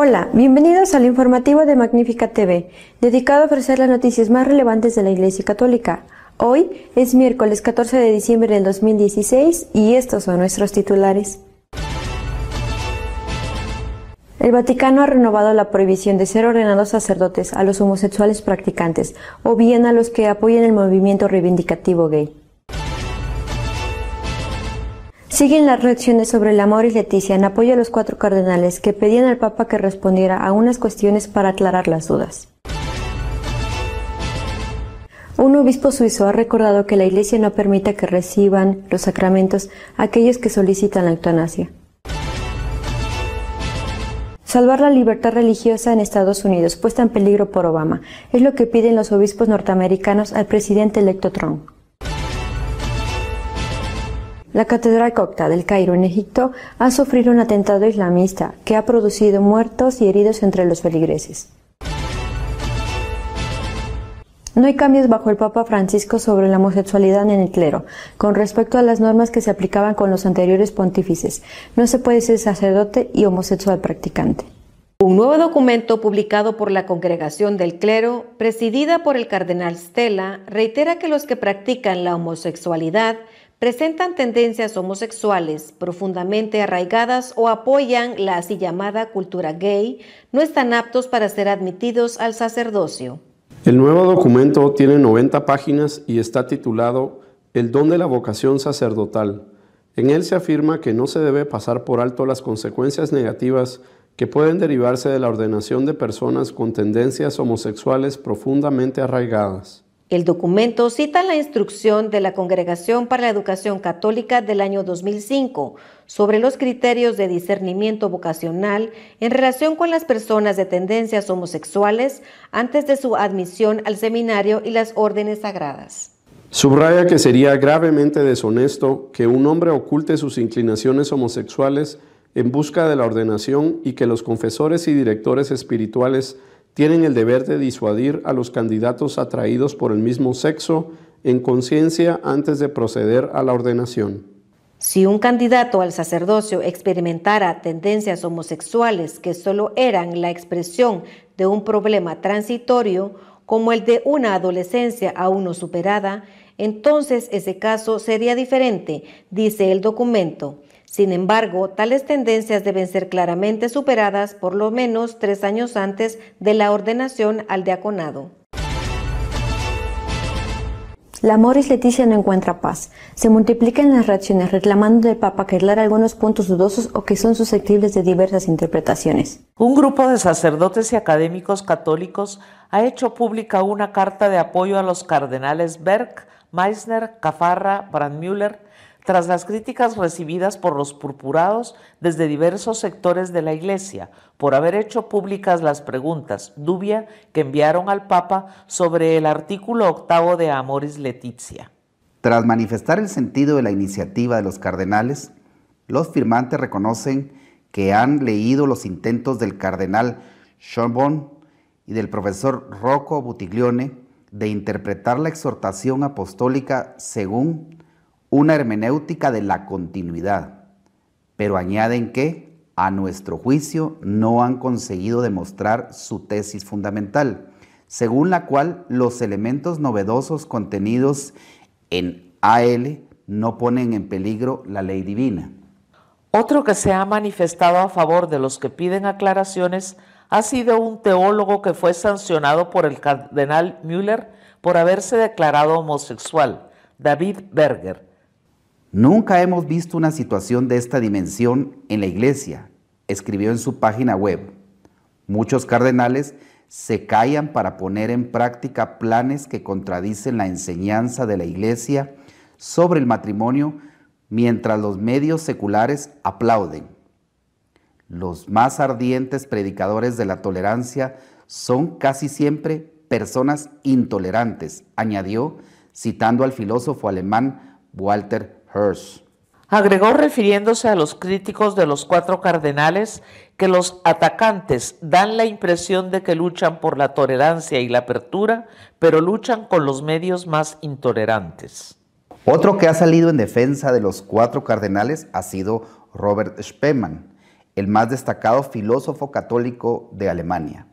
Hola, bienvenidos al informativo de Magnífica TV, dedicado a ofrecer las noticias más relevantes de la Iglesia Católica. Hoy es miércoles 14 de diciembre del 2016 y estos son nuestros titulares. El Vaticano ha renovado la prohibición de ser ordenados sacerdotes a los homosexuales practicantes o bien a los que apoyan el movimiento reivindicativo gay. Siguen las reacciones sobre la Amoris Laetitia en apoyo a los 4 cardenales que pedían al Papa que respondiera a unas cuestiones para aclarar las dudas. Un obispo suizo ha recordado que la Iglesia no permite que reciban los sacramentos a aquellos que solicitan la eutanasia. Salvar la libertad religiosa en Estados Unidos, puesta en peligro por Obama, es lo que piden los obispos norteamericanos al presidente electo Trump. La Catedral Copta del Cairo, en Egipto, ha sufrido un atentado islamista que ha producido muertos y heridos entre los feligreses. No hay cambios bajo el Papa Francisco sobre la homosexualidad en el clero, con respecto a las normas que se aplicaban con los anteriores pontífices. No se puede ser sacerdote y homosexual practicante. Un nuevo documento publicado por la Congregación del Clero, presidida por el cardenal Stella, reitera que los que practican la homosexualidad presentan tendencias homosexuales profundamente arraigadas o apoyan la así llamada cultura gay, no están aptos para ser admitidos al sacerdocio. El nuevo documento tiene 90 páginas y está titulado El don de la vocación sacerdotal. En él se afirma que no se debe pasar por alto las consecuencias negativas que pueden derivarse de la ordenación de personas con tendencias homosexuales profundamente arraigadas. El documento cita la instrucción de la Congregación para la Educación Católica del año 2005 sobre los criterios de discernimiento vocacional en relación con las personas de tendencias homosexuales antes de su admisión al seminario y las órdenes sagradas. Subraya que sería gravemente deshonesto que un hombre oculte sus inclinaciones homosexuales en busca de la ordenación y que los confesores y directores espirituales tienen el deber de disuadir a los candidatos atraídos por el mismo sexo en conciencia antes de proceder a la ordenación. Si un candidato al sacerdocio experimentara tendencias homosexuales que solo eran la expresión de un problema transitorio, como el de una adolescencia aún no superada, entonces ese caso sería diferente, dice el documento. Sin embargo, tales tendencias deben ser claramente superadas por lo menos 3 años antes de la ordenación al diaconado. La Amoris Laetitia no encuentra paz. Se multiplican las reacciones reclamando del Papa que aclare algunos puntos dudosos o que son susceptibles de diversas interpretaciones. Un grupo de sacerdotes y académicos católicos ha hecho pública una carta de apoyo a los cardenales Berg, Meissner, Caffarra, Brandmüller, tras las críticas recibidas por los purpurados desde diversos sectores de la Iglesia por haber hecho públicas las preguntas dubia que enviaron al Papa sobre el artículo 8 de Amoris Laetitia. Tras manifestar el sentido de la iniciativa de los cardenales, los firmantes reconocen que han leído los intentos del cardenal Schönborn y del profesor Rocco Buttiglione de interpretar la exhortación apostólica según una hermenéutica de la continuidad, pero añaden que, a nuestro juicio, no han conseguido demostrar su tesis fundamental, según la cual los elementos novedosos contenidos en AL no ponen en peligro la ley divina. Otro que se ha manifestado a favor de los que piden aclaraciones ha sido un teólogo que fue sancionado por el cardenal Müller por haberse declarado homosexual, David Berger. Nunca hemos visto una situación de esta dimensión en la Iglesia, escribió en su página web. Muchos cardenales se callan para poner en práctica planes que contradicen la enseñanza de la Iglesia sobre el matrimonio, mientras los medios seculares aplauden. Los más ardientes predicadores de la tolerancia son casi siempre personas intolerantes, añadió, citando al filósofo alemán Walter Hirsch. Agregó, refiriéndose a los críticos de los 4 cardenales, que los atacantes dan la impresión de que luchan por la tolerancia y la apertura, pero luchan con los medios más intolerantes. Otro que ha salido en defensa de los 4 cardenales ha sido Robert Spemann, el más destacado filósofo católico de Alemania.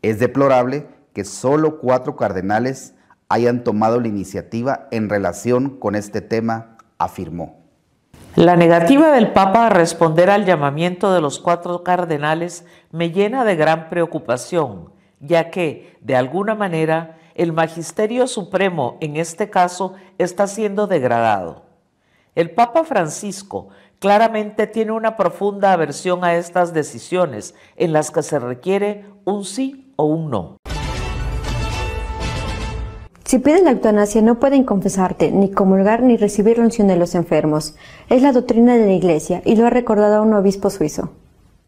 Es deplorable que solo 4 cardenales hayan tomado la iniciativa en relación con este tema, afirmó. La negativa del Papa a responder al llamamiento de los 4 cardenales me llena de gran preocupación, ya que, de alguna manera, el Magisterio Supremo en este caso está siendo degradado. El Papa Francisco claramente tiene una profunda aversión a estas decisiones en las que se requiere un sí o un no. Si pides la eutanasia no pueden confesarte, ni comulgar, ni recibir la unción de los enfermos. Es la doctrina de la Iglesia y lo ha recordado un obispo suizo.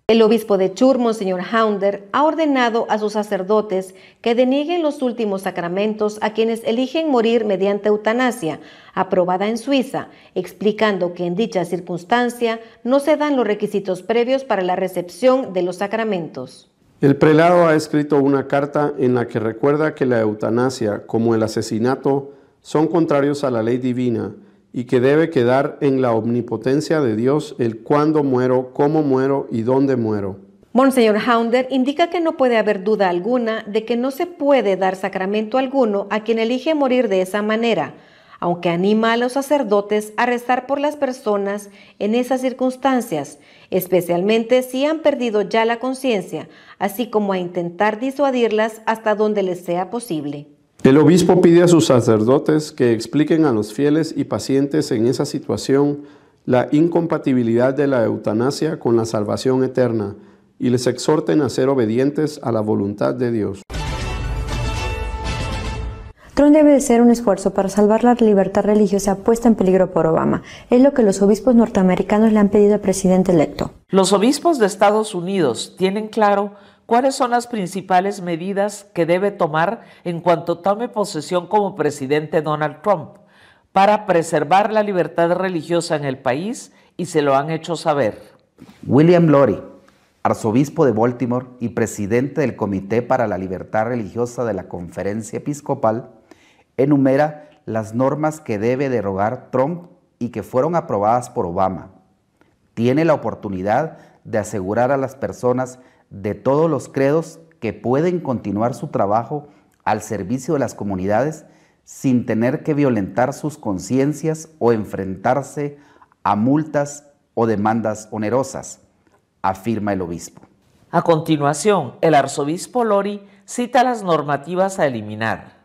El obispo de Chur, Monseñor Haunder, ha ordenado a sus sacerdotes que denieguen los últimos sacramentos a quienes eligen morir mediante eutanasia, aprobada en Suiza, explicando que en dicha circunstancia no se dan los requisitos previos para la recepción de los sacramentos. El prelado ha escrito una carta en la que recuerda que la eutanasia, como el asesinato, son contrarios a la ley divina y que debe quedar en la omnipotencia de Dios el cuándo muero, cómo muero y dónde muero. Monseñor Haunder indica que no puede haber duda alguna de que no se puede dar sacramento alguno a quien elige morir de esa manera, aunque anima a los sacerdotes a rezar por las personas en esas circunstancias, especialmente si han perdido ya la conciencia, así como a intentar disuadirlas hasta donde les sea posible. El obispo pide a sus sacerdotes que expliquen a los fieles y pacientes en esa situación la incompatibilidad de la eutanasia con la salvación eterna y les exhorten a ser obedientes a la voluntad de Dios. Trump debe de hacer un esfuerzo para salvar la libertad religiosa puesta en peligro por Obama. Es lo que los obispos norteamericanos le han pedido al presidente electo. Los obispos de Estados Unidos tienen claro cuáles son las principales medidas que debe tomar en cuanto tome posesión como presidente Donald Trump para preservar la libertad religiosa en el país y se lo han hecho saber. William Lori, arzobispo de Baltimore y presidente del Comité para la Libertad Religiosa de la Conferencia Episcopal, enumera las normas que debe derogar Trump y que fueron aprobadas por Obama. Tiene la oportunidad de asegurar a las personas de todos los credos que pueden continuar su trabajo al servicio de las comunidades sin tener que violentar sus conciencias o enfrentarse a multas o demandas onerosas, afirma el obispo. A continuación, el arzobispo Lori cita las normativas a eliminar.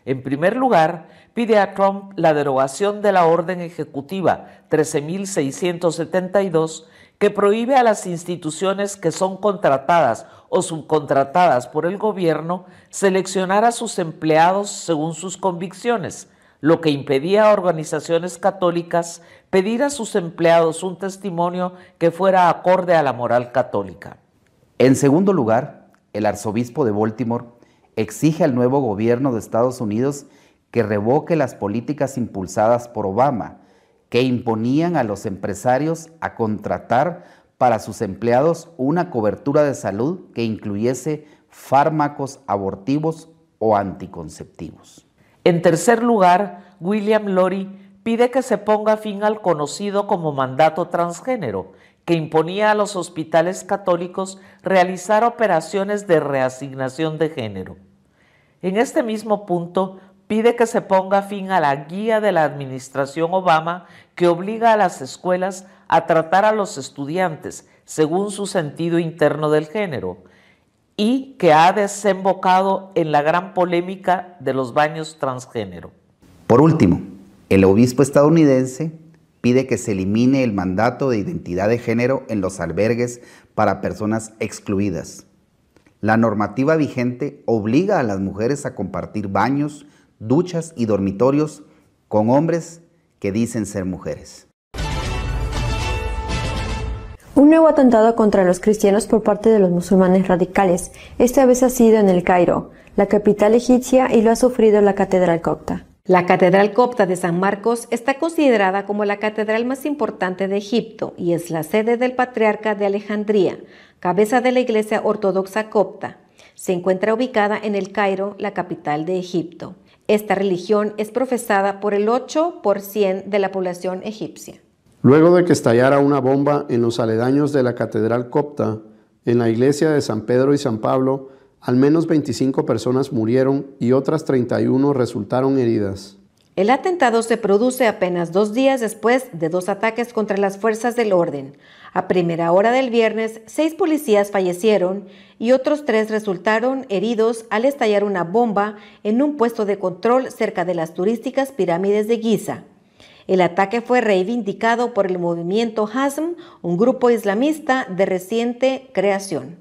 En primer lugar, pide a Trump la derogación de la Orden Ejecutiva 13.672 que prohíbe a las instituciones que son contratadas o subcontratadas por el gobierno seleccionar a sus empleados según sus convicciones, lo que impedía a organizaciones católicas pedir a sus empleados un testimonio que fuera acorde a la moral católica. En segundo lugar, el arzobispo de Baltimore exige al nuevo gobierno de Estados Unidos que revoque las políticas impulsadas por Obama, que imponían a los empresarios a contratar para sus empleados una cobertura de salud que incluyese fármacos abortivos o anticonceptivos. En tercer lugar, William Lori pide que se ponga fin al conocido como mandato transgénero, que imponía a los hospitales católicos realizar operaciones de reasignación de género. En este mismo punto, pide que se ponga fin a la guía de la administración Obama que obliga a las escuelas a tratar a los estudiantes según su sentido interno del género y que ha desembocado en la gran polémica de los baños transgénero. Por último, el obispo estadounidense pide que se elimine el mandato de identidad de género en los albergues para personas excluidas. La normativa vigente obliga a las mujeres a compartir baños, duchas y dormitorios con hombres que dicen ser mujeres. Un nuevo atentado contra los cristianos por parte de los musulmanes radicales. Esta vez ha sido en el Cairo, la capital egipcia, y lo ha sufrido la Catedral Copta. La Catedral Copta de San Marcos está considerada como la catedral más importante de Egipto y es la sede del patriarca de Alejandría, cabeza de la Iglesia Ortodoxa Copta. Se encuentra ubicada en el Cairo, la capital de Egipto. Esta religión es profesada por el 8% de la población egipcia. Luego de que estallara una bomba en los aledaños de la Catedral Copta, en la iglesia de San Pedro y San Pablo, al menos 25 personas murieron y otras 31 resultaron heridas. El atentado se produce apenas 2 días después de 2 ataques contra las fuerzas del orden. A primera hora del viernes, 6 policías fallecieron y otros 3 resultaron heridos al estallar una bomba en un puesto de control cerca de las turísticas pirámides de Giza. El ataque fue reivindicado por el movimiento Hasm, un grupo islamista de reciente creación.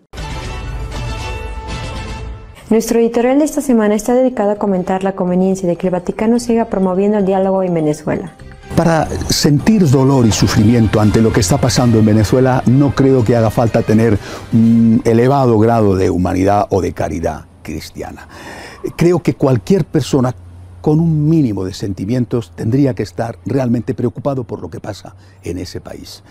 Nuestro editorial de esta semana está dedicado a comentar la conveniencia de que el Vaticano siga promoviendo el diálogo en Venezuela. Para sentir dolor y sufrimiento ante lo que está pasando en Venezuela, no creo que haga falta tener un elevado grado de humanidad o de caridad cristiana. Creo que cualquier persona con un mínimo de sentimientos tendría que estar realmente preocupado por lo que pasa en ese país.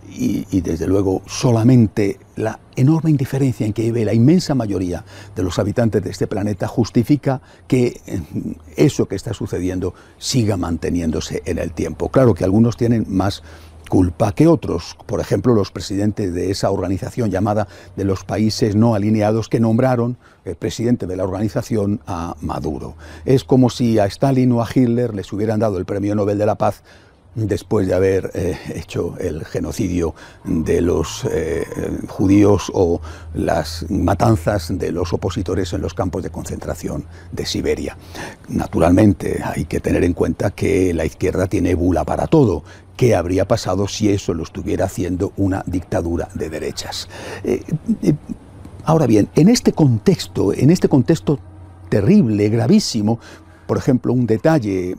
Y desde luego solamente la enorme indiferencia en que vive la inmensa mayoría de los habitantes de este planeta justifica que eso que está sucediendo siga manteniéndose en el tiempo. Claro que algunos tienen más culpa que otros, por ejemplo los presidentes de esa organización llamada de los países no alineados que nombraron presidente de la organización a Maduro. Es como si a Stalin o a Hitler les hubieran dado el Premio Nobel de la Paz después de haber hecho el genocidio de los judíos o las matanzas de los opositores en los campos de concentración de Siberia. Naturalmente hay que tener en cuenta que la izquierda tiene bula para todo. ¿Qué habría pasado si eso lo estuviera haciendo una dictadura de derechas? Ahora bien, en este contexto terrible, gravísimo, por ejemplo, un detalle,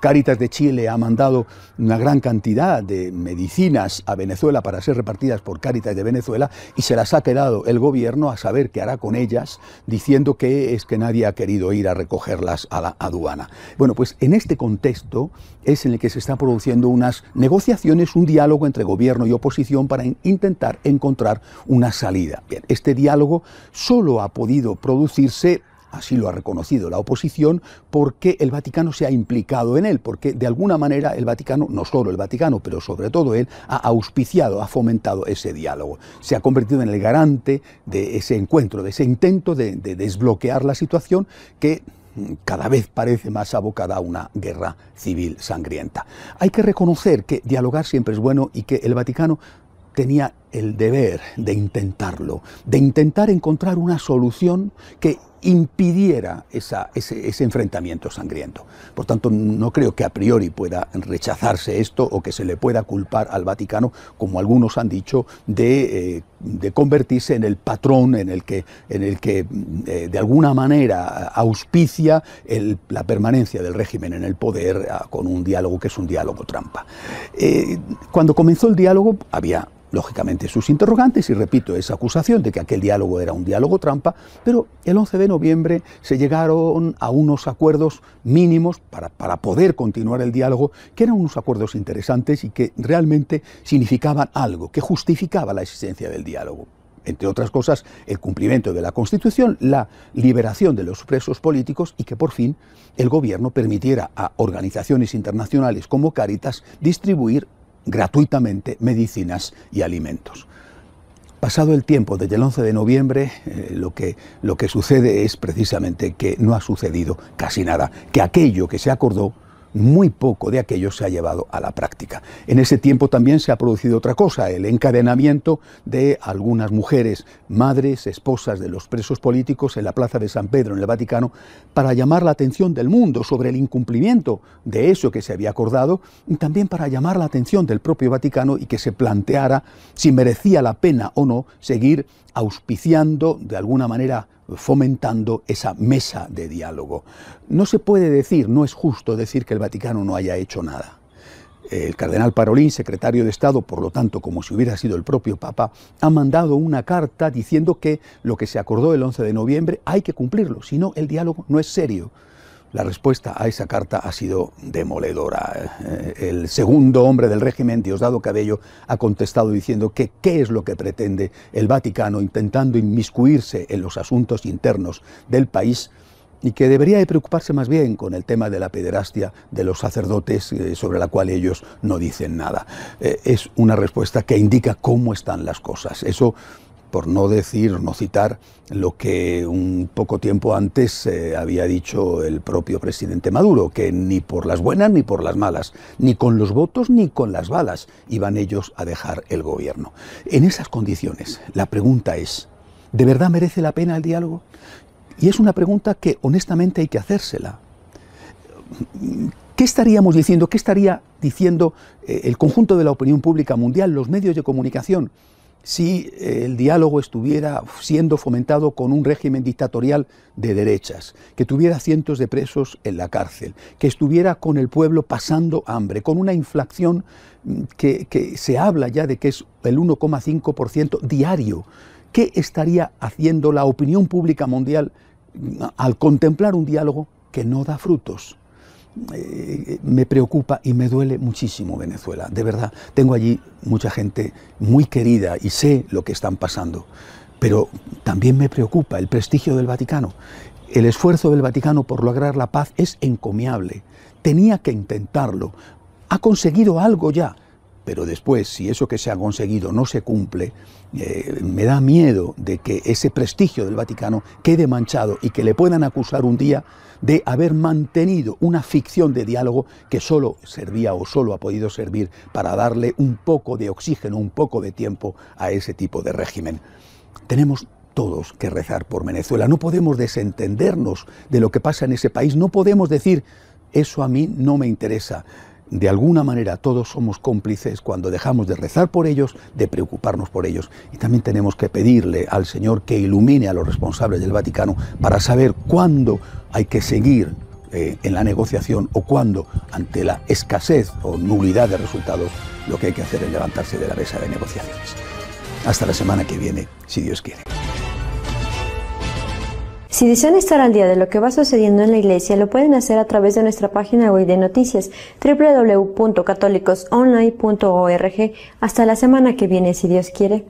Cáritas de Chile ha mandado una gran cantidad de medicinas a Venezuela para ser repartidas por Cáritas de Venezuela y se las ha quedado el gobierno a saber qué hará con ellas, diciendo que es que nadie ha querido ir a recogerlas a la aduana. Bueno, pues en este contexto es en el que se están produciendo unas negociaciones, un diálogo entre gobierno y oposición para intentar encontrar una salida. Bien, este diálogo solo ha podido producirse, así lo ha reconocido la oposición, porque el Vaticano se ha implicado en él, porque de alguna manera el Vaticano, no solo el Vaticano, pero sobre todo él, ha auspiciado, ha fomentado ese diálogo. Se ha convertido en el garante de ese encuentro, de ese intento de desbloquear la situación que cada vez parece más abocada a una guerra civil sangrienta. Hay que reconocer que dialogar siempre es bueno y que el Vaticano tenía el deber de intentarlo, de intentar encontrar una solución que impidiera ese enfrentamiento sangriento. Por tanto, no creo que a priori pueda rechazarse esto o que se le pueda culpar al Vaticano, como algunos han dicho, de convertirse en el patrón en el que de alguna manera auspicia la permanencia del régimen en el poder con un diálogo que es un diálogo trampa. Cuando comenzó el diálogo había lógicamente sus interrogantes y repito esa acusación de que aquel diálogo era un diálogo trampa, pero el 11 de noviembre se llegaron a unos acuerdos mínimos para poder continuar el diálogo, que eran unos acuerdos interesantes y que realmente significaban algo, que justificaba la existencia del diálogo. Entre otras cosas, el cumplimiento de la Constitución, la liberación de los presos políticos y que por fin el gobierno permitiera a organizaciones internacionales como Cáritas distribuir gratuitamente medicinas y alimentos. Pasado el tiempo, desde el 11 de noviembre, lo que sucede es precisamente que no ha sucedido casi nada, que aquello que se acordó, muy poco de aquello se ha llevado a la práctica. En ese tiempo también se ha producido otra cosa, el encadenamiento de algunas mujeres, madres, esposas de los presos políticos en la Plaza de San Pedro, en el Vaticano, para llamar la atención del mundo sobre el incumplimiento de eso que se había acordado, y también para llamar la atención del propio Vaticano y que se planteara si merecía la pena o no seguir auspiciando, de alguna manera fomentando esa mesa de diálogo. No se puede decir, no es justo decir que el Vaticano no haya hecho nada. El cardenal Parolin, secretario de Estado, por lo tanto, como si hubiera sido el propio Papa, ha mandado una carta diciendo que lo que se acordó el 11 de noviembre hay que cumplirlo, si no, el diálogo no es serio. La respuesta a esa carta ha sido demoledora. El segundo hombre del régimen, Diosdado Cabello, ha contestado diciendo que qué es lo que pretende el Vaticano intentando inmiscuirse en los asuntos internos del país y que debería de preocuparse más bien con el tema de la pederastia de los sacerdotes, sobre la cual ellos no dicen nada. Es una respuesta que indica cómo están las cosas. Eso, por no decir, no citar lo que un poco tiempo antes había dicho el propio presidente Maduro, que ni por las buenas ni por las malas, ni con los votos ni con las balas, iban ellos a dejar el gobierno. En esas condiciones, la pregunta es, ¿de verdad merece la pena el diálogo? Y es una pregunta que honestamente hay que hacérsela. ¿Qué estaríamos diciendo? ¿Qué estaría diciendo el conjunto de la opinión pública mundial, los medios de comunicación, si el diálogo estuviera siendo fomentado con un régimen dictatorial de derechas, que tuviera cientos de presos en la cárcel, que estuviera con el pueblo pasando hambre, con una inflación que se habla ya de que es el 1,5% diario? ¿Qué estaría haciendo la opinión pública mundial al contemplar un diálogo que no da frutos? Me preocupa y me duele muchísimo Venezuela, de verdad. Tengo allí mucha gente muy querida y sé lo que están pasando, pero también me preocupa el prestigio del Vaticano. El esfuerzo del Vaticano por lograr la paz es encomiable, tenía que intentarlo, ha conseguido algo ya, pero después, si eso que se ha conseguido no se cumple, me da miedo de que ese prestigio del Vaticano quede manchado y que le puedan acusar un día de haber mantenido una ficción de diálogo que solo servía o solo ha podido servir para darle un poco de oxígeno, un poco de tiempo a ese tipo de régimen. Tenemos todos que rezar por Venezuela, no podemos desentendernos de lo que pasa en ese país, no podemos decir, eso a mí no me interesa. De alguna manera todos somos cómplices cuando dejamos de rezar por ellos, de preocuparnos por ellos. Y también tenemos que pedirle al Señor que ilumine a los responsables del Vaticano para saber cuándo hay que seguir en la negociación o cuándo, ante la escasez o nulidad de resultados, lo que hay que hacer es levantarse de la mesa de negociaciones. Hasta la semana que viene, si Dios quiere. Si desean estar al día de lo que va sucediendo en la Iglesia, lo pueden hacer a través de nuestra página web de noticias www.católicosonline.org. Hasta la semana que viene, si Dios quiere.